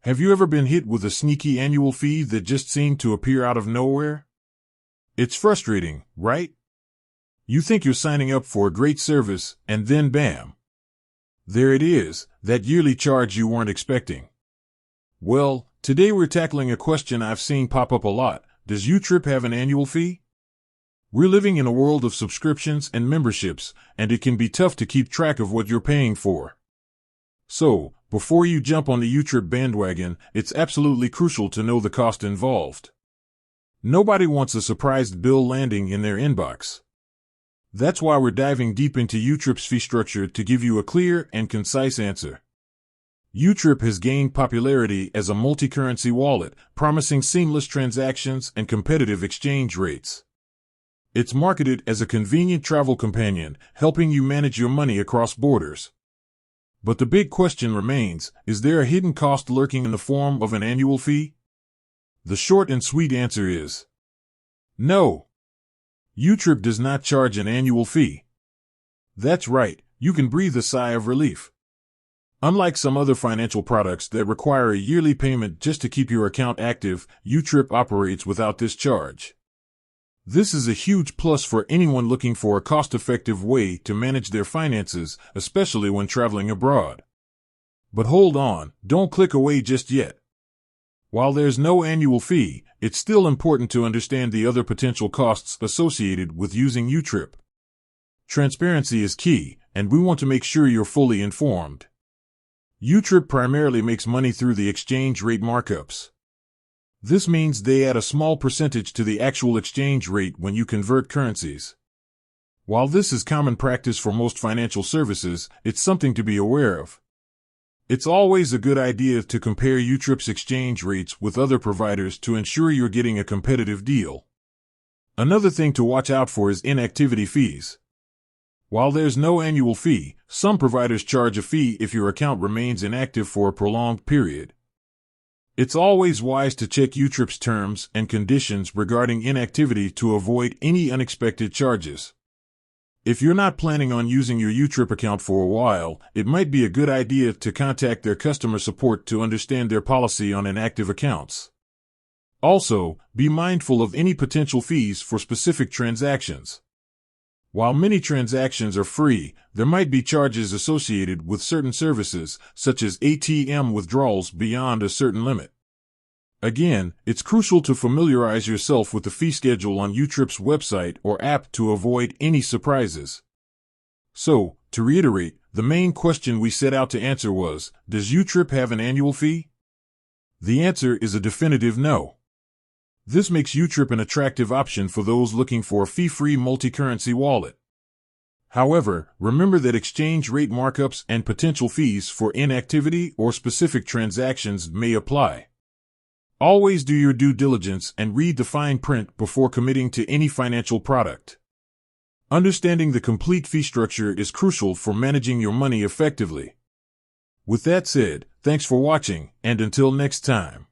Have you ever been hit with a sneaky annual fee that just seemed to appear out of nowhere? It's frustrating, right? You think you're signing up for a great service, and then bam! There it is, that yearly charge you weren't expecting. Well, today we're tackling a question I've seen pop up a lot. Does YouTrip have an annual fee? We're living in a world of subscriptions and memberships, and it can be tough to keep track of what you're paying for. So, before you jump on the YouTrip bandwagon, it's absolutely crucial to know the cost involved. Nobody wants a surprise bill landing in their inbox. That's why we're diving deep into YouTrip's fee structure to give you a clear and concise answer. YouTrip has gained popularity as a multi-currency wallet, promising seamless transactions and competitive exchange rates. It's marketed as a convenient travel companion, helping you manage your money across borders. But the big question remains, is there a hidden cost lurking in the form of an annual fee? The short and sweet answer is no. YouTrip does not charge an annual fee. That's right, you can breathe a sigh of relief. Unlike some other financial products that require a yearly payment just to keep your account active, YouTrip operates without this charge. This is a huge plus for anyone looking for a cost-effective way to manage their finances, especially when traveling abroad. But hold on, don't click away just yet. While there's no annual fee, it's still important to understand the other potential costs associated with using YouTrip. Transparency is key, and we want to make sure you're fully informed. YouTrip primarily makes money through the exchange rate markups. This means they add a small percentage to the actual exchange rate when you convert currencies. While this is common practice for most financial services, it's something to be aware of. It's always a good idea to compare YouTrip's exchange rates with other providers to ensure you're getting a competitive deal. Another thing to watch out for is inactivity fees. While there's no annual fee, some providers charge a fee if your account remains inactive for a prolonged period. It's always wise to check YouTrip's terms and conditions regarding inactivity to avoid any unexpected charges. If you're not planning on using your YouTrip account for a while, it might be a good idea to contact their customer support to understand their policy on inactive accounts. Also, be mindful of any potential fees for specific transactions. While many transactions are free, there might be charges associated with certain services, such as ATM withdrawals beyond a certain limit. Again, it's crucial to familiarize yourself with the fee schedule on YouTrip's website or app to avoid any surprises. So, to reiterate, the main question we set out to answer was, does YouTrip have an annual fee? The answer is a definitive no. This makes YouTrip an attractive option for those looking for a fee-free multi-currency wallet. However, remember that exchange rate markups and potential fees for inactivity or specific transactions may apply. Always do your due diligence and read the fine print before committing to any financial product. Understanding the complete fee structure is crucial for managing your money effectively. With that said, thanks for watching, and until next time.